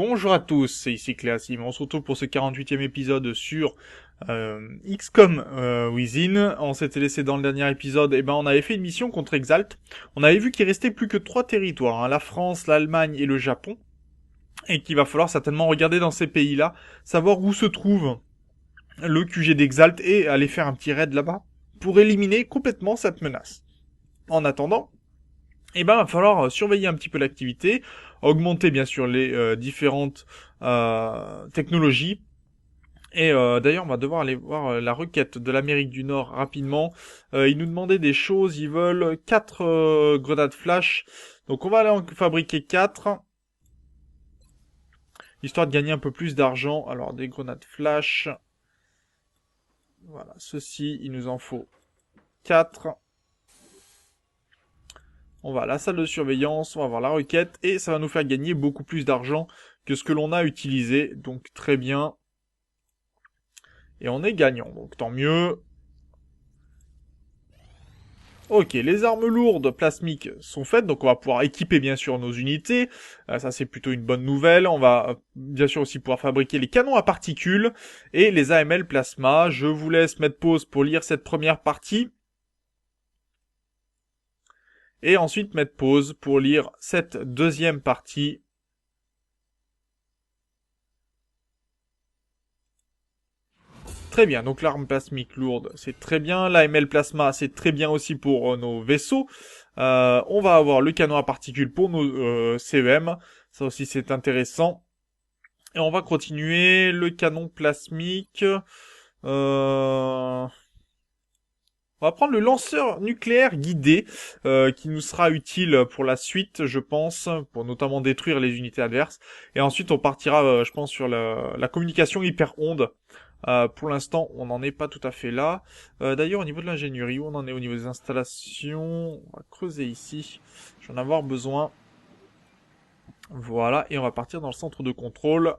Bonjour à tous, c'est ici Cléasim. On se retrouve pour ce 48e épisode sur XCOM Within. On s'était laissé dans le dernier épisode, on avait fait une mission contre Exalt. On avait vu qu'il restait plus que 3 territoires, la France, l'Allemagne et le Japon. Et qu'il va falloir certainement regarder dans ces pays-là, savoir où se trouve le QG d'Exalt et aller faire un petit raid là-bas pour éliminer complètement cette menace. En attendant, va falloir surveiller un petit peu l'activité, augmenter bien sûr les différentes technologies. Et d'ailleurs, on va devoir aller voir la requête de l'Amérique du Nord rapidement. Ils nous demandaient des choses, ils veulent 4 grenades flash. Donc on va aller en fabriquer 4. Histoire de gagner un peu plus d'argent. Alors des grenades flash. Voilà, ceci, il nous en faut 4. On va à la salle de surveillance, on va voir la requête, et ça va nous faire gagner beaucoup plus d'argent que ce que l'on a utilisé. Donc très bien. Et on est gagnant, donc tant mieux. Ok, les armes lourdes plasmiques sont faites, donc on va pouvoir équiper bien sûr nos unités. Ça c'est plutôt une bonne nouvelle. On va bien sûr aussi pouvoir fabriquer les canons à particules et les AML plasma. Je vous laisse mettre pause pour lire cette première partie. Et ensuite mettre pause pour lire cette deuxième partie. Très bien, donc l'arme plasmique lourde, c'est très bien. L'AML plasma, c'est très bien aussi pour nos vaisseaux. On va avoir le canon à particules pour nos CEM. Ça aussi, c'est intéressant. Et on va continuer le canon plasmique. On va prendre le lanceur nucléaire guidé, qui nous sera utile pour la suite, je pense, pour notamment détruire les unités adverses. Et ensuite, on partira, je pense, sur la communication hyper-onde. Pour l'instant, on n'en est pas tout à fait là. D'ailleurs, au niveau de l'ingénierie, où on en est au niveau des installations? On va creuser ici. Je vais en avoir besoin. Voilà, et on va partir dans le centre de contrôle.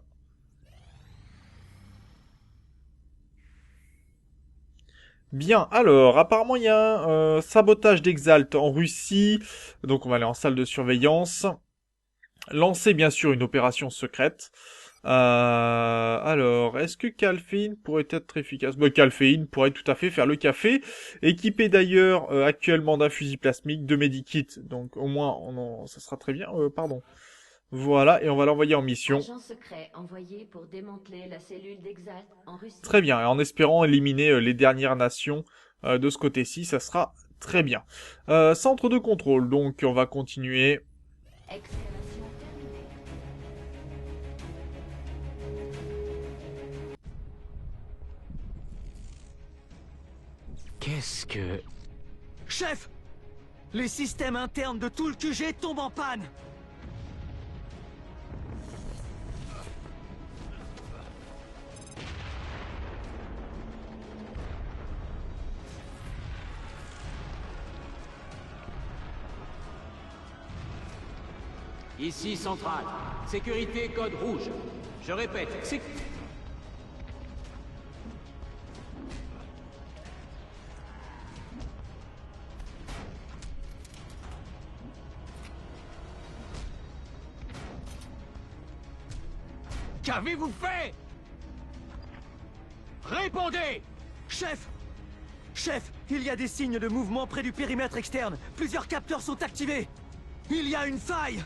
Bien, alors, apparemment, il y a un sabotage d'Exalt en Russie. Donc, on va aller en salle de surveillance. Lancer, bien sûr, une opération secrète. Alors, est-ce que Calphéine pourrait être efficace? Calphéine pourrait tout à fait faire le café, équipé d'ailleurs actuellement d'un fusil plasmique, de medikit, donc au moins ça sera très bien. Pardon. Voilà, et on va l'envoyer en mission. Agent secret envoyé pour démanteler la cellule d'Exalt en Russie. Très bien, et en espérant éliminer les dernières nations de ce côté-ci, ça sera très bien. Centre de contrôle, donc on va continuer. Excavation terminée. Qu'est-ce que... Chef! Les systèmes internes de tout le QG tombent en panne! Ici Centrale. Sécurité code rouge. Je répète, Qu'avez-vous fait? Répondez! Chef! Chef, il y a des signes de mouvement près du périmètre externe. Plusieurs capteurs sont activés. Il y a une faille!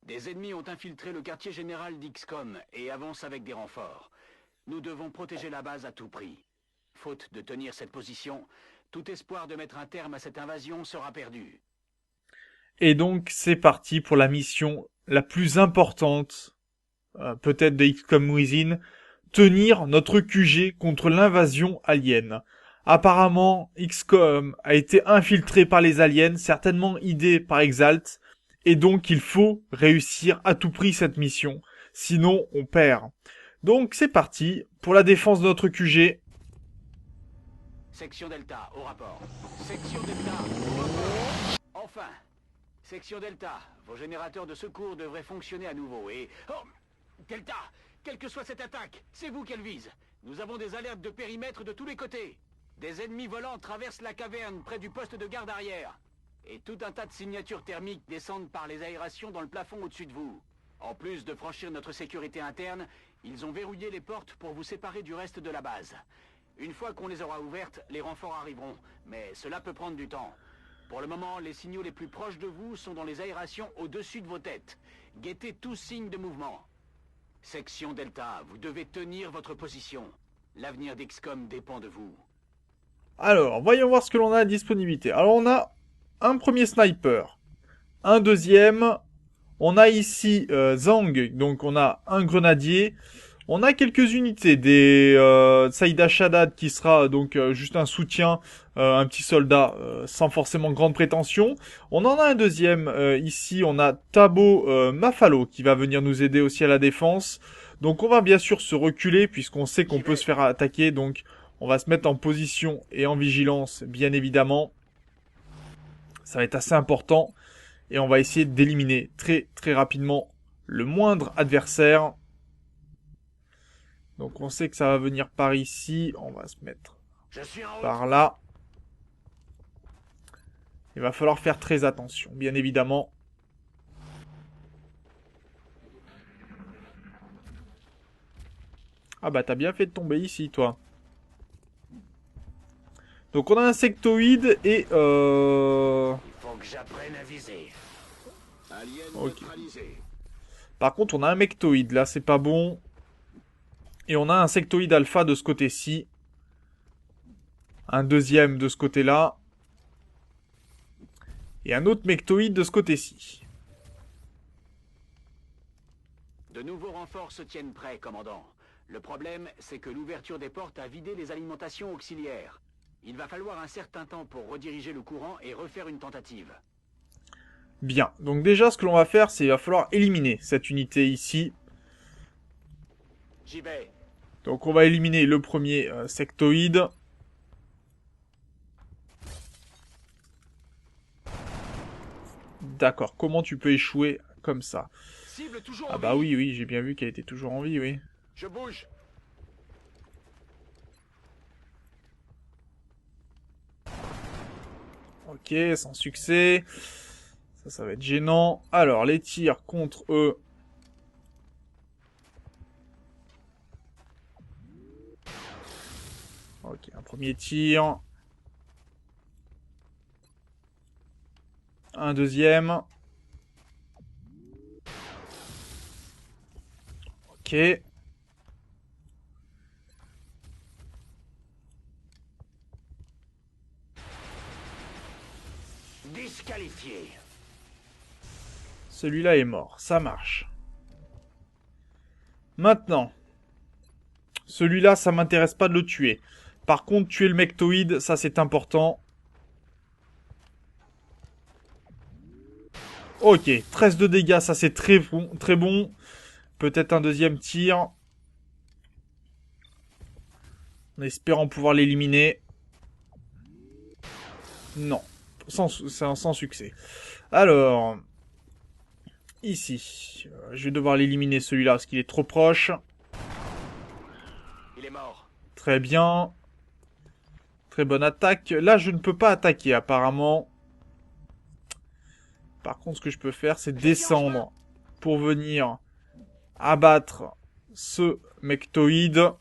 Des ennemis ont infiltré le quartier général d'XCOM et avancent avec des renforts. Nous devons protéger la base à tout prix. Faute de tenir cette position, tout espoir de mettre un terme à cette invasion sera perdu. Et donc c'est parti pour la mission la plus importante, peut-être de XCOM Within, tenir notre QG contre l'invasion alien. Apparemment, XCOM a été infiltré par les aliens, certainement aidé par Exalt, et donc il faut réussir à tout prix cette mission, sinon on perd. Donc c'est parti pour la défense de notre QG. Section Delta, au rapport. Section Delta, au rapport. Enfin, Section Delta, vos générateurs de secours devraient fonctionner à nouveau et... Oh, Delta, quelle que soit cette attaque, c'est vous qu'elle vise. Nous avons des alertes de périmètre de tous les côtés. Des ennemis volants traversent la caverne près du poste de garde arrière. Et tout un tas de signatures thermiques descendent par les aérations dans le plafond au-dessus de vous. En plus de franchir notre sécurité interne, ils ont verrouillé les portes pour vous séparer du reste de la base. Une fois qu'on les aura ouvertes, les renforts arriveront. Mais cela peut prendre du temps. Pour le moment, les signaux les plus proches de vous sont dans les aérations au-dessus de vos têtes. Guettez tout signe de mouvement. Section Delta, vous devez tenir votre position. L'avenir d'XCOM dépend de vous. Alors, voyons voir ce que l'on a à disponibilité. Alors, on a un premier sniper, un deuxième, on a ici Zhang, donc on a un grenadier, on a quelques unités, des Saïda Shaddad qui sera donc juste un soutien, un petit soldat sans forcément grande prétention. On en a un deuxième, ici on a Tabo Mafalo qui va venir nous aider aussi à la défense. Donc on va bien sûr se reculer puisqu'on sait qu'on peut se faire attaquer, donc on va se mettre en position et en vigilance bien évidemment. Ça va être assez important. Et on va essayer d'éliminer très très rapidement le moindre adversaire. Donc on sait que ça va venir par ici. On va se mettre par là. Il va falloir faire très attention, bien évidemment. Ah bah t'as bien fait de tomber ici, toi. Donc on a un sectoïde et Faut que j'apprenne à viser. Ok. Par contre on a un mectoïde, là c'est pas bon. Et on a un sectoïde alpha de ce côté-ci. Un deuxième de ce côté-là. Et un autre mectoïde de ce côté-ci. De nouveaux renforts se tiennent prêts, commandant. Le problème, c'est que l'ouverture des portes a vidé les alimentations auxiliaires. Il va falloir un certain temps pour rediriger le courant et refaire une tentative. Bien, donc déjà ce que l'on va faire, c'est qu'il va falloir éliminer cette unité ici. J'y vais. Donc on va éliminer le premier sectoïde. D'accord, comment tu peux échouer comme ça? Cible toujours Ah en bah vie. oui, oui, j'ai bien vu qu'elle était toujours en vie, oui. Je bouge. Ok, sans succès. Ça va être gênant. Alors, les tirs contre eux. Ok, un premier tir. Un deuxième. Ok. Disqualifié. Celui-là est mort. Ça marche. Maintenant. Celui-là, ça m'intéresse pas de le tuer. Par contre, tuer le mectoïde, ça c'est important. Ok, 13 de dégâts, ça c'est très bon, très bon. Peut-être un deuxième tir. En espérant pouvoir l'éliminer. Non, sans succès. Alors, ici, je vais devoir l'éliminer celui-là parce qu'il est trop proche. Il est mort. Très bien. Très bonne attaque. Là, je ne peux pas attaquer apparemment. Par contre, ce que je peux faire, c'est descendre pour venir abattre ce mectoïde.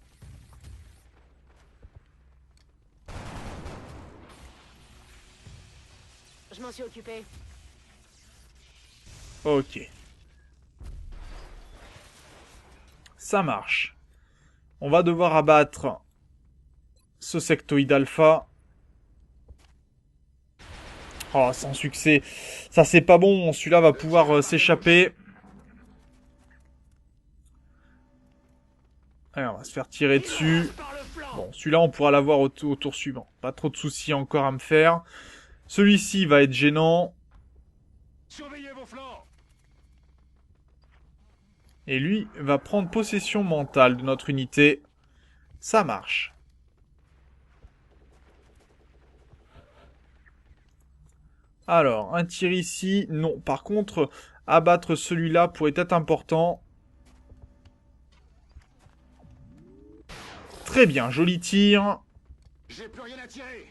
Je m'en suis occupé. Ok. Ça marche. On va devoir abattre ce sectoïde alpha. Oh, sans succès. Ça, c'est pas bon. Celui-là va pouvoir s'échapper. Allez, on va se faire tirer dessus. Bon, celui-là, on pourra l'avoir au tour suivant. Pas trop de soucis encore à me faire. Celui-ci va être gênant. Surveillez vos flancs. Et lui va prendre possession mentale de notre unité. Ça marche. Alors, un tir ici, non. Par contre, abattre celui-là pourrait être important. Très bien, joli tir. J'ai plus rien à tirer.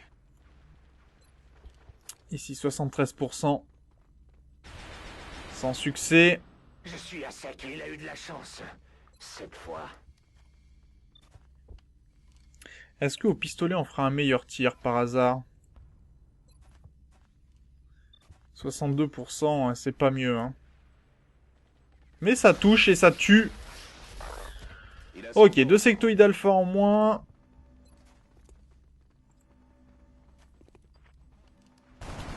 Ici, 73%. Sans succès. Je suis à sec et il a eu de la chance. Cette fois. Est-ce qu'au pistolet, on fera un meilleur tir par hasard? 62%, hein, c'est pas mieux. Hein. Mais ça touche et ça tue. Ok, 2 sectoïdes alpha en moins.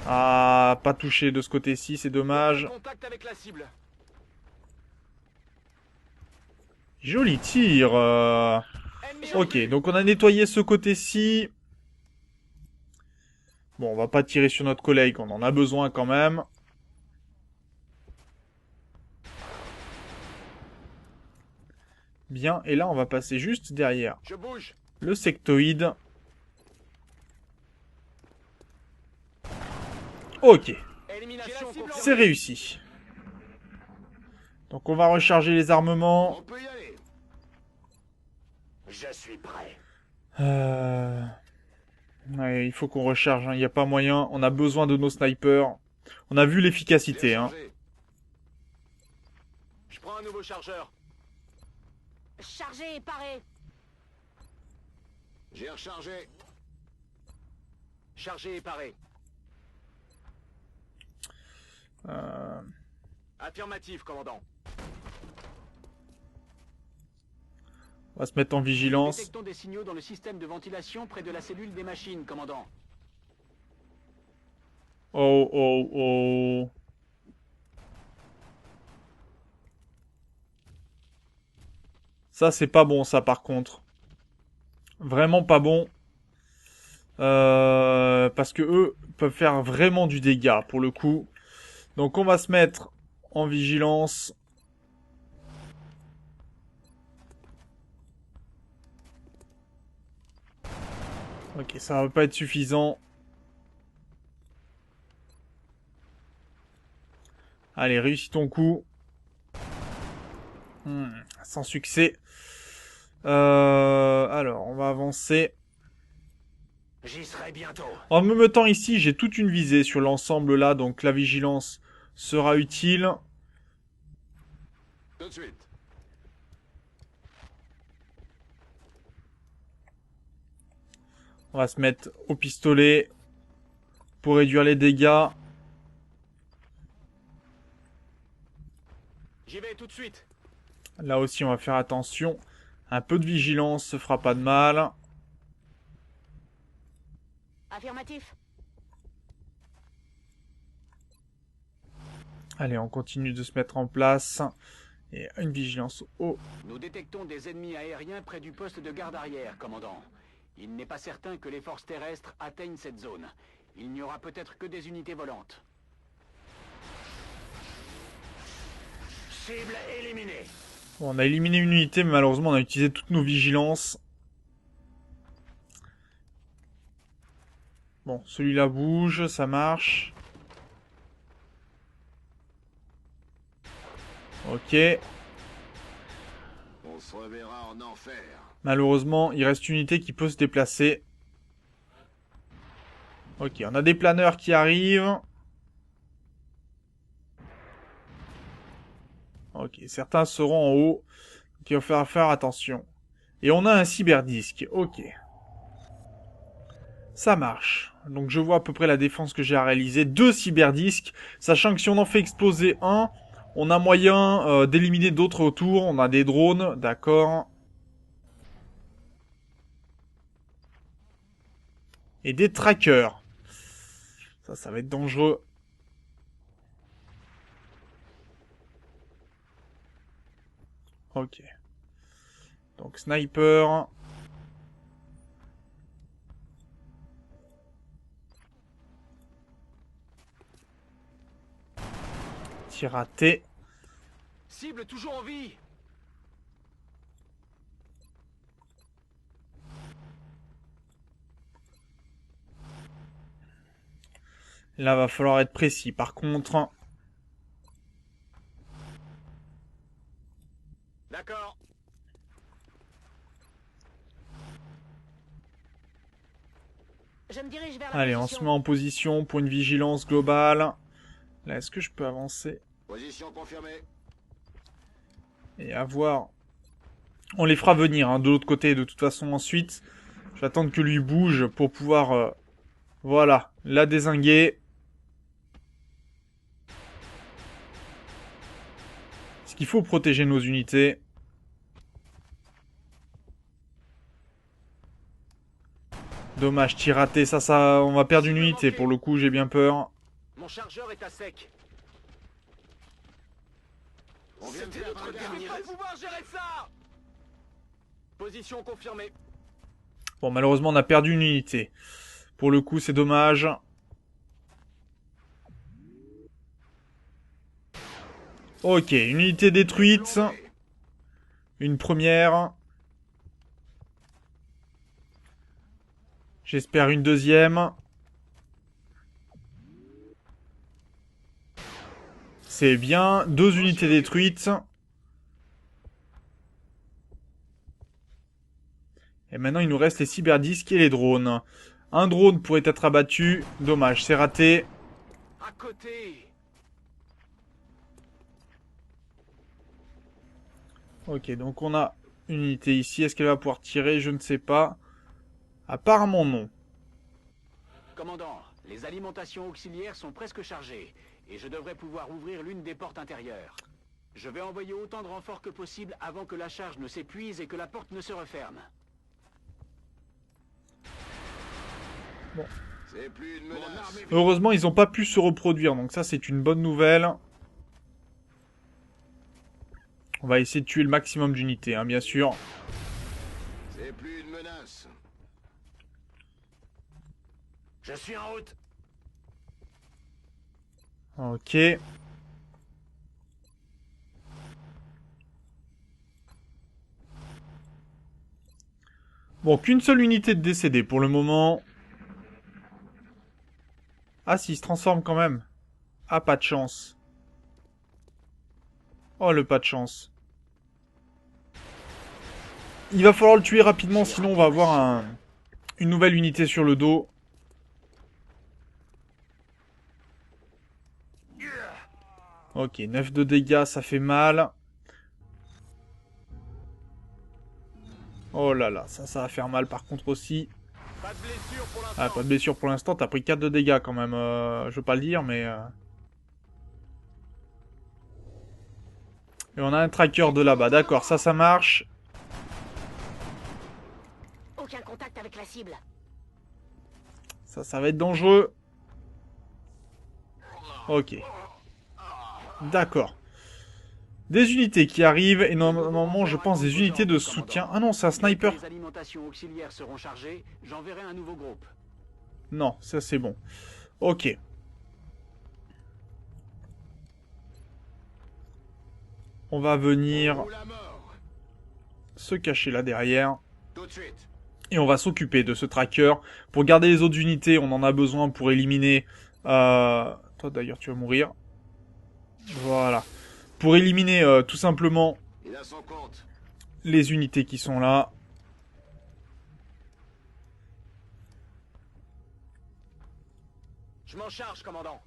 Ah, pas touché de ce côté-ci, c'est dommage. Contact avec la cible. Joli tir. Ok, donc on a nettoyé ce côté-ci. Bon, on va pas tirer sur notre collègue, on en a besoin quand même. Bien, et là on va passer juste derrière Je bouge. le sectoïde. Ok, Élimination c'est réussi. Donc on va recharger les armements. On peut y aller. Je suis prêt. Ouais, il faut qu'on recharge, hein. Il n'y a pas moyen. On a besoin de nos snipers. On a vu l'efficacité. Hein. Je prends un nouveau chargeur. Chargé et paré. J'ai rechargé. Chargé et paré. Affirmatif, commandant. On va se mettre en Nous vigilance. détectons des signaux dans le système de ventilation près de la cellule des machines, commandant. Oh, oh, oh. Ça, c'est pas bon, ça, par contre. Vraiment pas bon. Parce que eux peuvent faire vraiment du dégât, pour le coup. Donc, on va se mettre en vigilance. Ok, ça va pas être suffisant. Allez, réussis ton coup. Sans succès. Alors, on va avancer. J'y serai bientôt. En me mettant ici, j'ai toute une visée sur l'ensemble là, donc la vigilance sera utile. Tout de suite. On va se mettre au pistolet pour réduire les dégâts. J'y vais tout de suite. Là aussi, on va faire attention. Un peu de vigilance se fera pas de mal. Affirmatif. Allez, on continue de se mettre en place. Et une vigilance haut. Nous détectons des ennemis aériens près du poste de garde arrière, commandant. Il n'est pas certain que les forces terrestres atteignent cette zone. Il n'y aura peut-être que des unités volantes. Cible éliminée. Bon, on a éliminé une unité, mais malheureusement, on a utilisé toutes nos vigilances. Bon, celui-là bouge, ça marche. Ok. On se reverra en enfer. Malheureusement, il reste une unité qui peut se déplacer. Ok, on a des planeurs qui arrivent. Ok, certains seront en haut. Donc il va faire attention. Et on a un cyberdisque. Ok. Ça marche. Donc je vois à peu près la défense que j'ai à réaliser. 2 cyberdisques. Sachant que si on en fait exploser un, on a moyen d'éliminer d'autres autour. On a des drones, d'accord. Et des trackers. Ça va être dangereux. Ok. Donc sniper. Tir raté. Cible toujours en vie. Là, va falloir être précis. Par contre... D'accord. Je me dirige vers la Allez, on se position. met en position pour une vigilance globale. Là, est-ce que je peux avancer? Position confirmée. Et à voir... On les fera venir, hein, de l'autre côté, de toute façon, ensuite. Je vais attendre que lui bouge pour pouvoir... voilà, la dézinguer. Parce qu'il faut protéger nos unités. Dommage, tir raté, ça, on va perdre une unité, pour le coup, j'ai bien peur. Mon chargeur est à sec. On vient de C'était faire notre un dernier dernier. pouvoir gérer ça. Position confirmée. Bon, malheureusement, on a perdu une unité. Pour le coup, c'est dommage. Ok, une unité détruite. Une première. J'espère une deuxième. C'est bien. 2 unités détruites. Et maintenant, il nous reste les cyberdisques et les drones. Un drone pourrait être abattu. Dommage, c'est raté. À côté. Ok, donc on a une unité ici. Est-ce qu'elle va pouvoir tirer? Je ne sais pas. Apparemment non. Commandant, les alimentations auxiliaires sont presque chargées, et je devrais pouvoir ouvrir l'une des portes intérieures. Je vais envoyer autant de renforts que possible avant que la charge ne s'épuise et que la porte ne se referme. C'est plus une menace. Heureusement, ils n'ont pas pu se reproduire. Donc ça, c'est une bonne nouvelle. On va essayer de tuer le maximum d'unités, hein, bien sûr. C'est plus une menace. Je suis en route. Ok. Bon, qu'une seule unité de décédés pour le moment. Ah, si, il se transforme quand même. Ah, pas de chance. Oh, le pas de chance. Il va falloir le tuer rapidement, sinon on va avoir une nouvelle unité sur le dos. Ok, 9 de dégâts, ça fait mal. Oh là là, ça va faire mal par contre aussi. Pas de blessure pour l'instant. Ah, pas de blessure pour l'instant, t'as pris 4 de dégâts quand même. Je veux pas le dire, mais... Et on a un tracker de là-bas, d'accord, ça marche. Aucun contact avec la cible. Ça va être dangereux. Ok. D'accord. Des unités qui arrivent, et normalement, je pense, des unités de soutien. Ah non, c'est un sniper. Dès que les alimentations auxiliaires seront chargées, j'enverrai un nouveau groupe. Non, ça c'est bon. Ok. On va venir Ou la mort. se cacher là derrière. Tout de suite. Et on va s'occuper de ce tracker. Pour garder les autres unités, on en a besoin pour éliminer... Toi d'ailleurs, tu vas mourir. Voilà. Pour éliminer tout simplement Il a son compte. les unités qui sont là. Je m'en charge, commandant.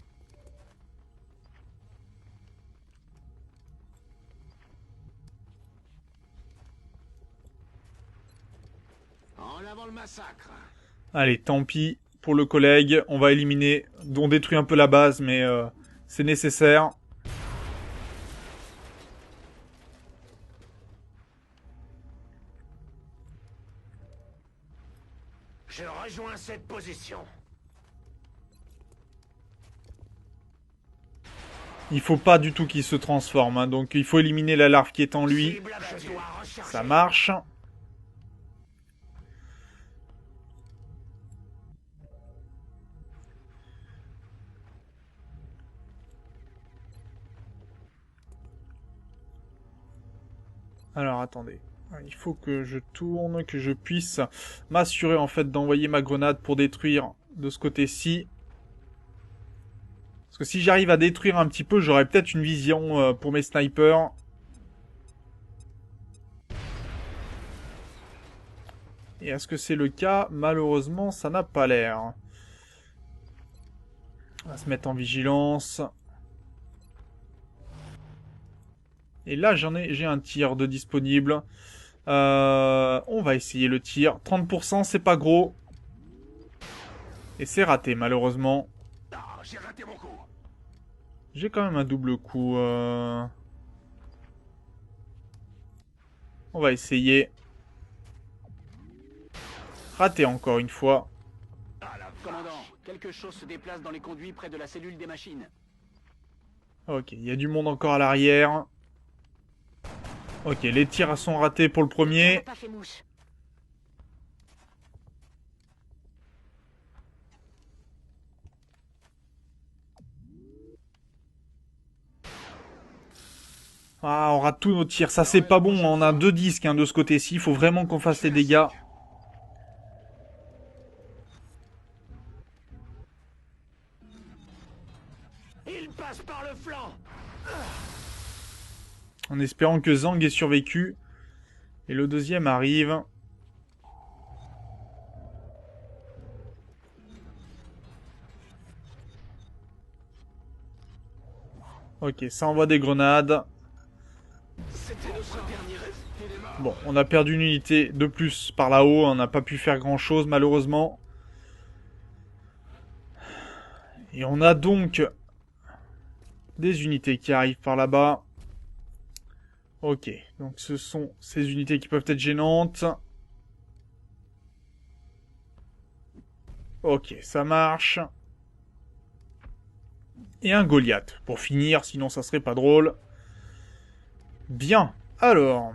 En avant le massacre. Allez, tant pis pour le collègue. On va éliminer... On détruit un peu la base, mais c'est nécessaire. Je rejoins cette position. Il faut pas du tout qu'il se transforme, hein, donc il faut éliminer la larve qui est en lui. Cible abattue. Ça marche. Alors attendez, il faut que je tourne, que je puisse m'assurer en fait d'envoyer ma grenade pour détruire de ce côté-ci. Parce que si j'arrive à détruire un petit peu, j'aurai peut-être une vision pour mes snipers. Et est-ce que c'est le cas? Malheureusement, ça n'a pas l'air. On va se mettre en vigilance. Et là, j'ai un tir de disponible. On va essayer le tir. 30%, c'est pas gros. Et c'est raté, malheureusement. Ah, j'ai raté mon coup. J'ai quand même un double coup. On va essayer. Raté encore une fois. Commandant, quelque chose se déplace dans les conduits près de la cellule des machines. Ok, il y a du monde encore à l'arrière. Ok, les tirs sont ratés pour le Ça premier. n'a pas fait mouche. Ah, on rate tous nos tirs. Ça, c'est pas bon. On a 2 disques de ce côté-ci. Il faut vraiment qu'on fasse les dégâts. Il passe par le flanc. En espérant que Zhang ait survécu. Et le deuxième arrive. Ok, ça envoie des grenades. C'était notre dernier rêve. Il est mort. Bon, on a perdu une unité de plus par là-haut. On n'a pas pu faire grand-chose, malheureusement. Et on a donc des unités qui arrivent par là-bas. Ok, donc ce sont ces unités qui peuvent être gênantes. Ok, ça marche. Et un Goliath, pour finir, sinon ça serait pas drôle. Bien, alors...